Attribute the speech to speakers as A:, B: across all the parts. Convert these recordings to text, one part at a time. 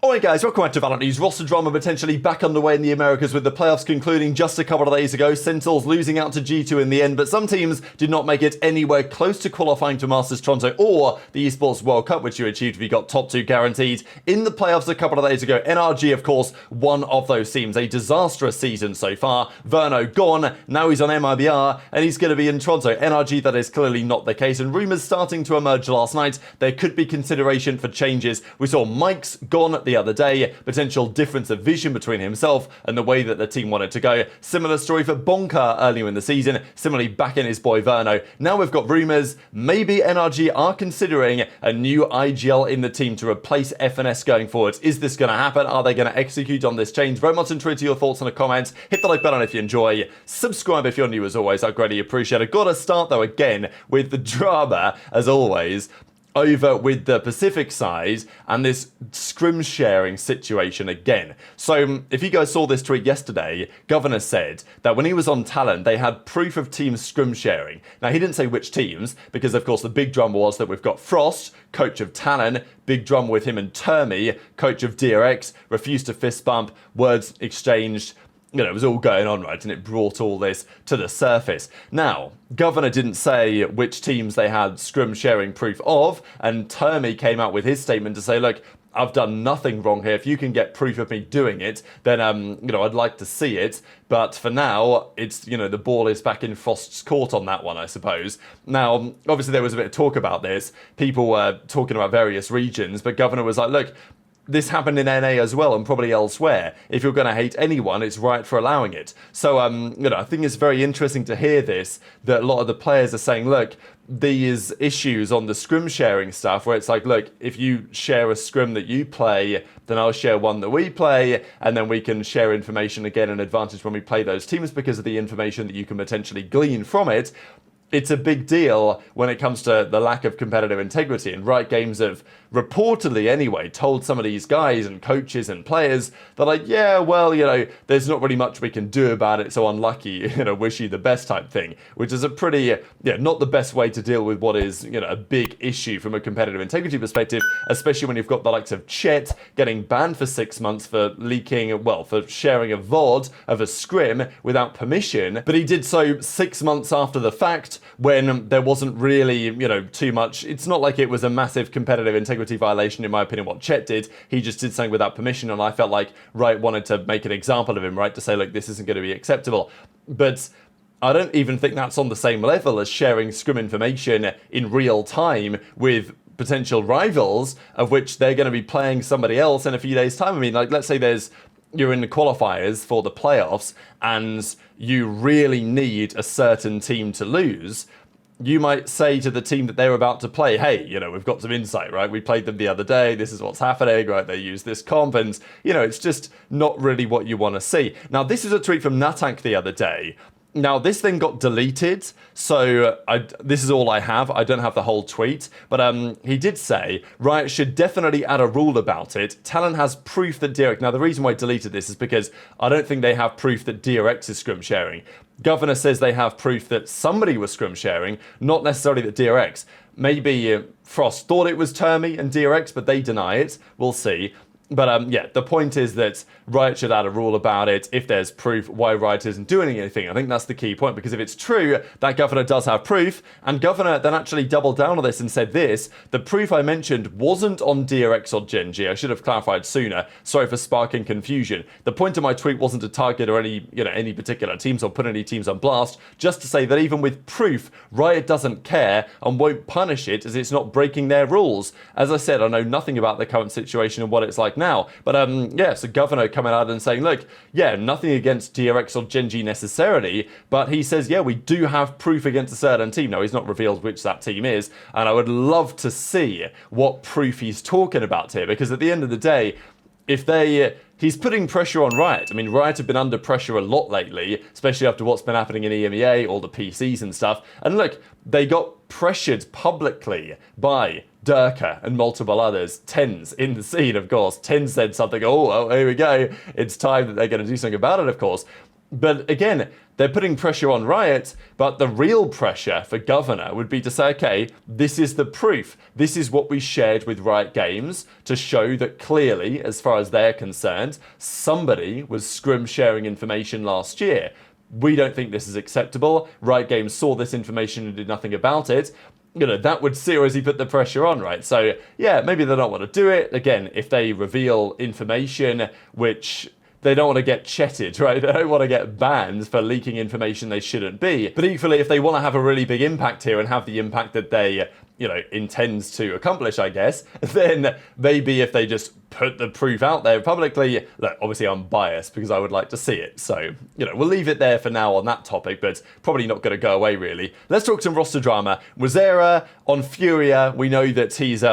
A: Alright guys, welcome back to VALORANT News. Roster drama potentially back underway in the Americas with the playoffs concluding just a couple of days ago. Sentinels losing out to G2 in the end, but some teams did not make it anywhere close to qualifying to Masters Toronto or the Esports World Cup, which you achieved if you got top 2 guaranteed in the playoffs a couple of days ago. NRG, of course, one of those teams. A disastrous season so far. Verno gone, now he's on MIBR, and he's going to be in Toronto. NRG, that is clearly not the case, and rumours starting to emerge last night. There could be consideration for changes. We saw Mike's gone the other day, potential difference of vision between himself and the way that the team wanted to go. Similar story for Bonka earlier in the season, similarly back in his boy Verno. Now we've got rumours, maybe NRG are considering a new IGL in the team to replace FNS going forward. Is this going to happen? Are they going to execute on this change? Very much intrigued to your thoughts in the comments. Hit the like button if you enjoy. Subscribe if you're new as always, I'd greatly appreciate it. Gotta start though again with the drama as always over with the Pacific side and this scrim sharing situation again. So if you guys saw this tweet yesterday, Governor said that when he was on Talent, they had proof of teams scrim sharing. Now he didn't say which teams, because of course the big drama was that we've got Frost, coach of Talon, big drama with him and Termi, coach of DRX, refused to fist bump, words exchanged. You know, it was all going on, right? And it brought all this to the surface. Now, Governor didn't say which teams they had scrim sharing proof of, and Termi came out with his statement to say, look, I've done nothing wrong here. If you can get proof of me doing it, then, I'd like to see it. But for now, it's, the ball is back in Frost's court on that one, I suppose. Now, obviously there was a bit of talk about this. People were talking about various regions, but Governor was like, look, this happened in NA as well and probably elsewhere. If you're going to hate anyone, it's right for allowing it. So, I think it's very interesting to hear this, that a lot of the players are saying, look, these issues on the scrim sharing stuff where it's like, look, if you share a scrim that you play, then I'll share one that we play, and then we can share information again and advantage when we play those teams because of the information that you can potentially glean from it. It's a big deal when it comes to the lack of competitive integrity, and Riot Games have reportedly anyway told some of these guys and coaches and players that like, yeah, well, there's not really much we can do about it, so unlucky, wish you the best type thing, which is a pretty, not the best way to deal with what is, a big issue from a competitive integrity perspective, especially when you've got the likes of Chet getting banned for 6 months for leaking, for sharing a VOD of a scrim without permission, but he did so 6 months after the fact, when there wasn't really, too much. It's not like it was a massive competitive integrity violation, in my opinion, what Chet did. He just did something without permission, and I felt like Riot wanted to make an example of him, right? To say, look, this isn't going to be acceptable. But I don't even think that's on the same level as sharing scrim information in real time with potential rivals, of which they're going to be playing somebody else in a few days' time. I mean, like, let's say you're in the qualifiers for the playoffs and you really need a certain team to lose. You might say to the team that they're about to play, hey, we've got some insight, right? We played them the other day. This is what's happening, right? They use this comp, and, it's just not really what you want to see. Now, this is a tweet from Natank the other day. Now, this thing got deleted, so this is all I have. I don't have the whole tweet, but he did say, Riot should definitely add a rule about it. Talon has proof that DRX... Now, the reason why I deleted this is because I don't think they have proof that DRX is scrim sharing. Governor says they have proof that somebody was scrim sharing, not necessarily that DRX. Maybe Frost thought it was Termi and DRX, but they deny it. We'll see. But the point is that Riot should add a rule about it. If there's proof, why Riot isn't doing anything? I think that's the key point, because if it's true that Governor does have proof, and Governor then actually doubled down on this and said this, the proof I mentioned wasn't on DRX or Gen.G. I should have clarified sooner. Sorry for sparking confusion. The point of my tweet wasn't to target or any particular teams or put any teams on blast, just to say that even with proof, Riot doesn't care and won't punish it as it's not breaking their rules. As I said, I know nothing about the current situation and what it's like now. But so Governor coming out and saying, look, nothing against DRX or Gen.G necessarily, but he says, we do have proof against a certain team. Now, he's not revealed which that team is, and I would love to see what proof he's talking about here, because at the end of the day, if he's putting pressure on Riot. I mean, Riot have been under pressure a lot lately, especially after what's been happening in EMEA, all the PCs and stuff. And look, they got pressured publicly by Durka and multiple others. TenZ in the scene, of course. TenZ said something, oh, well, here we go. It's time that they're going to do something about it, of course. But again, they're putting pressure on Riot, but the real pressure for Governor would be to say, okay, this is the proof. This is what we shared with Riot Games to show that clearly, as far as they're concerned, somebody was scrim sharing information last year. We don't think this is acceptable. Riot Games saw this information and did nothing about it. That would seriously put the pressure on, right? So, yeah, maybe they don't want to do it. Again, if they reveal information which they don't want to get chetted, right? They don't want to get banned for leaking information they shouldn't be. But equally, if they want to have a really big impact here and have the impact that they, intends to accomplish, I guess, then maybe if they just put the proof out there publicly, look, obviously I'm biased because I would like to see it. So, we'll leave it there for now on that topic, but probably not going to go away, really. Let's talk some roster drama. Wazera on Furia, we know that he's,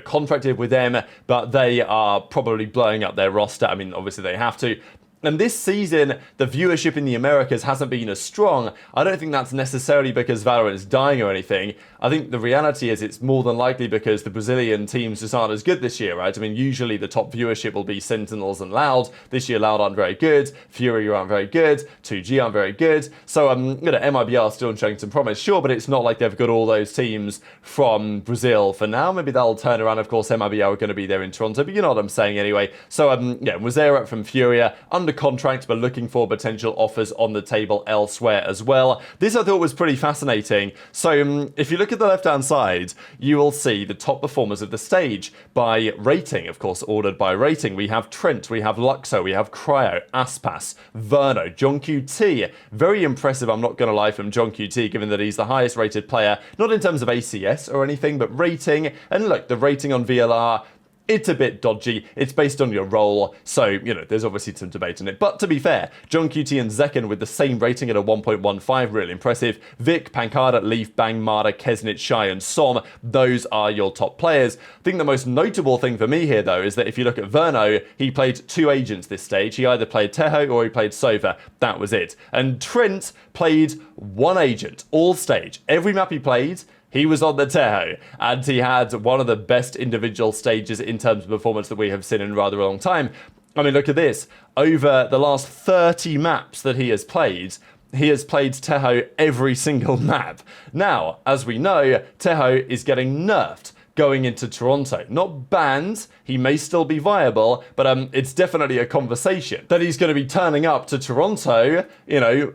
A: contracted with them, but they are probably blowing up their roster. I mean, obviously they have to. And this season, the viewership in the Americas hasn't been as strong. I don't think that's necessarily because Valorant is dying or anything. I think the reality is it's more than likely because the Brazilian teams just aren't as good this year, right? I mean, usually the top viewership will be Sentinels and Loud. This year, Loud aren't very good. Fury aren't very good. 2G aren't very good. So, MIBR are still showing some promise, sure, but it's not like they've got all those teams from Brazil for now. Maybe they'll turn around. Of course, MIBR are going to be there in Toronto, but you know what I'm saying anyway. So, Wazera from Furia, under contract, but looking for potential offers on the table elsewhere as well. This I thought was pretty fascinating. So if you look at the left-hand side, you will see the top performers of the stage by rating, of course, ordered by rating. We have Trent, we have Luxo, we have Cryo, Aspas, Verno, Gen.G. Very impressive, I'm not going to lie, from Gen.G, given that he's the highest rated player, not in terms of ACS or anything, but rating. And look, the rating on VLR, it's a bit dodgy. It's based on your role, so, there's obviously some debate on it. But to be fair, Gen.G and Zekken with the same rating at a 1.15, really impressive. Vic, Pankada, Leaf, Bang, Marder, Kesnit, Shy, and Som, those are your top players. I think the most notable thing for me here, though, is that if you look at Verno, he played 2 agents this stage. He either played Teho or he played Sova. That was it. And Trent played 1 agent, all stage. Every map he played, he was on the Teho, and he had one of the best individual stages in terms of performance that we have seen in rather a long time. I mean, look at this. Over the last 30 maps that he has played Teho every single map. Now, as we know, Teho is getting nerfed going into Toronto. Not banned, he may still be viable, but it's definitely a conversation that he's going to be turning up to Toronto,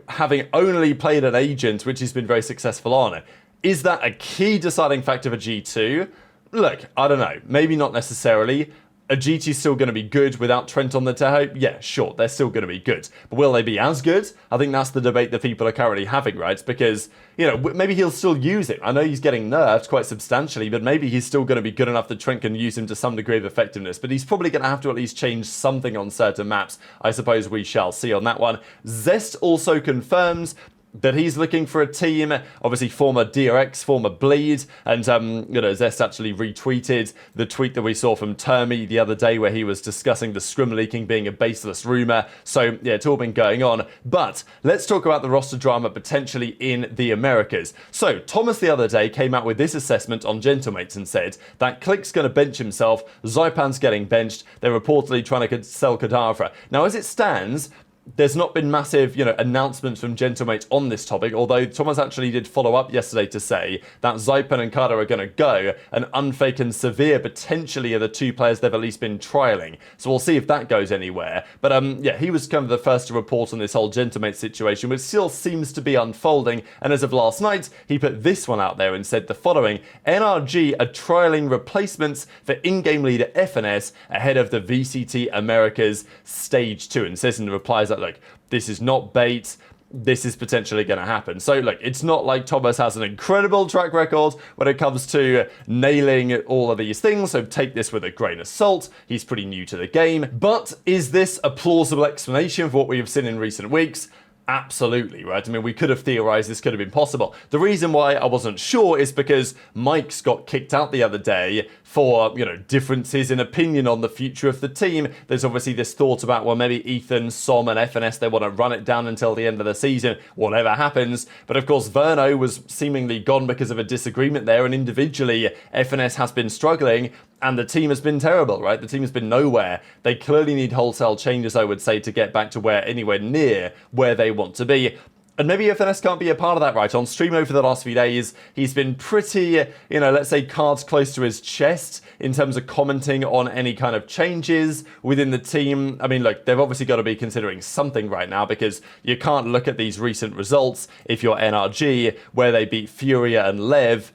A: having only played an agent, which he's been very successful on. Is that a key deciding factor for G2? Look, I don't know. Maybe not necessarily. Are G2 still going to be good without Trent on the Teho? Yeah, sure, they're still going to be good. But will they be as good? I think that's the debate that people are currently having, right? Because, maybe he'll still use it. I know he's getting nerfed quite substantially, but maybe he's still going to be good enough that Trent can use him to some degree of effectiveness. But he's probably going to have to at least change something on certain maps. I suppose we shall see on that one. Zest also confirms that he's looking for a team. Obviously, former DRX, former Bleed, and Zest actually retweeted the tweet that we saw from Termi the other day where he was discussing the scrim leaking being a baseless rumor. So yeah, it's all been going on. But let's talk about the roster drama potentially in the Americas. So Thomas the other day came out with this assessment on Gentlemates and said that Click's going to bench himself, Zypan's getting benched, they're reportedly trying to sell Kadavra. Now, as it stands, there's not been massive, announcements from Gentlemates on this topic, although Thomas actually did follow up yesterday to say that Zypan and Kada are going to go, and Unfake and Severe potentially are the 2 players they've at least been trialling. So we'll see if that goes anywhere. But yeah, he was kind of the first to report on this whole Gentlemates situation, which still seems to be unfolding. And as of last night, he put this one out there and said the following: NRG are trialing replacements for in-game leader FNS ahead of the VCT Americas Stage 2. And says in the replies that, look, this is not bait, this is potentially going to happen. So look, it's not like Thomas has an incredible track record when it comes to nailing all of these things, so take this with a grain of salt. He's pretty new to the game. But is this a plausible explanation for what we have seen in recent weeks? Absolutely, right? I mean, we could have theorized this could have been possible. The reason why I wasn't sure is because Mike's got kicked out the other day for, differences in opinion on the future of the team. There's obviously this thought about, well, maybe Ethan, Som, and FNS, they want to run it down until the end of the season, whatever happens. But of course, Verno was seemingly gone because of a disagreement there, and individually, FNS has been struggling. And the team has been terrible, right? The team has been nowhere. They clearly need wholesale changes, I would say, to get back to anywhere near where they want to be. And maybe FNS can't be a part of that, right? On stream over the last few days, he's been pretty, let's say cards close to his chest in terms of commenting on any kind of changes within the team. I mean, look, they've obviously got to be considering something right now, because you can't look at these recent results if you're NRG, where they beat Furia and Lev.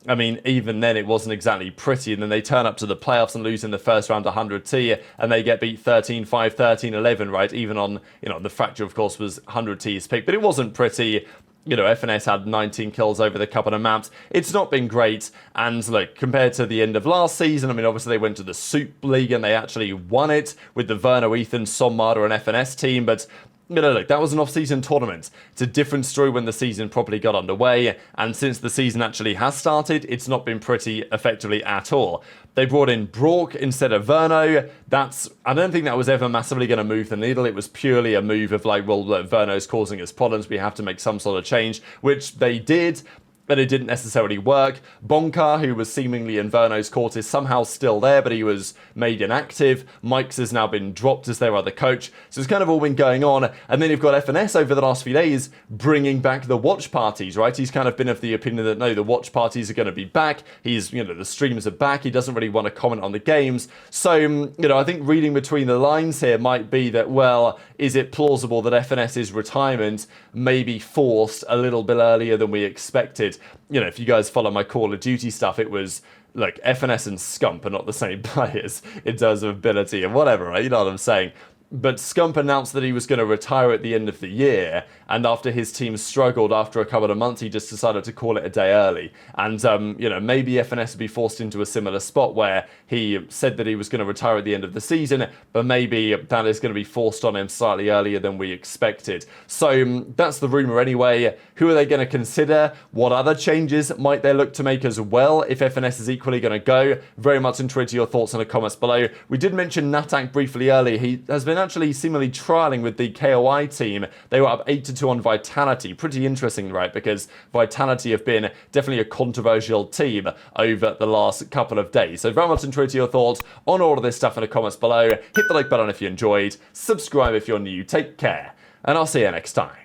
A: I mean, even then it wasn't exactly pretty, and then they turn up to the playoffs and lose in the first round 100T, and they get beat 13-5, 13-11, right? Even on, the Fracture, of course, was 100T's pick, but it wasn't pretty. FNS had 19 kills over the couple of maps. It's not been great, and look, compared to the end of last season, I mean, obviously they went to the Soup League and they actually won it with the Verno, Ethan, Sommada and FNS team, but look, that was an off-season tournament. It's a different story when the season properly got underway, and since the season actually has started, it's not been pretty effectively at all. They brought in Brock instead of Verno. I don't think that was ever massively going to move the needle. It was purely a move of like, well, look, Verno's causing us problems, we have to make some sort of change, which they did. But it didn't necessarily work. Bonka, who was seemingly in Verno's court, is somehow still there, but he was made inactive. Mike's has now been dropped as their other coach. So it's kind of all been going on. And then you've got FNS over the last few days bringing back the watch parties, right? He's kind of been of the opinion that, no, the watch parties are going to be back. He's, the streams are back. He doesn't really want to comment on the games. So, I think reading between the lines here might be that, well, is it plausible that FNS's retirement may be forced a little bit earlier than we expected? If you guys follow my Call of Duty stuff, it was, look, FNS and Scump are not the same players in terms of ability and whatever, right? You know what I'm saying? But Scump announced that he was going to retire at the end of the year, and after his team struggled after a couple of months, he just decided to call it a day early. And, maybe FNS would be forced into a similar spot where he said that he was going to retire at the end of the season, but maybe that is going to be forced on him slightly earlier than we expected. So that's the rumour anyway. Who are they going to consider? What other changes might they look to make as well if FNS is equally going to go? Very much intrigued to your thoughts in the comments below. We did mention Natak briefly earlier. He has been actually seemingly trialing with the KOI team. They were up 8-2 on Vitality. Pretty interesting, right? Because Vitality have been definitely a controversial team over the last couple of days. So very much intrigued to your thoughts on all of this stuff in the comments below. Hit the like button if you enjoyed. Subscribe if you're new. Take care. And I'll see you next time.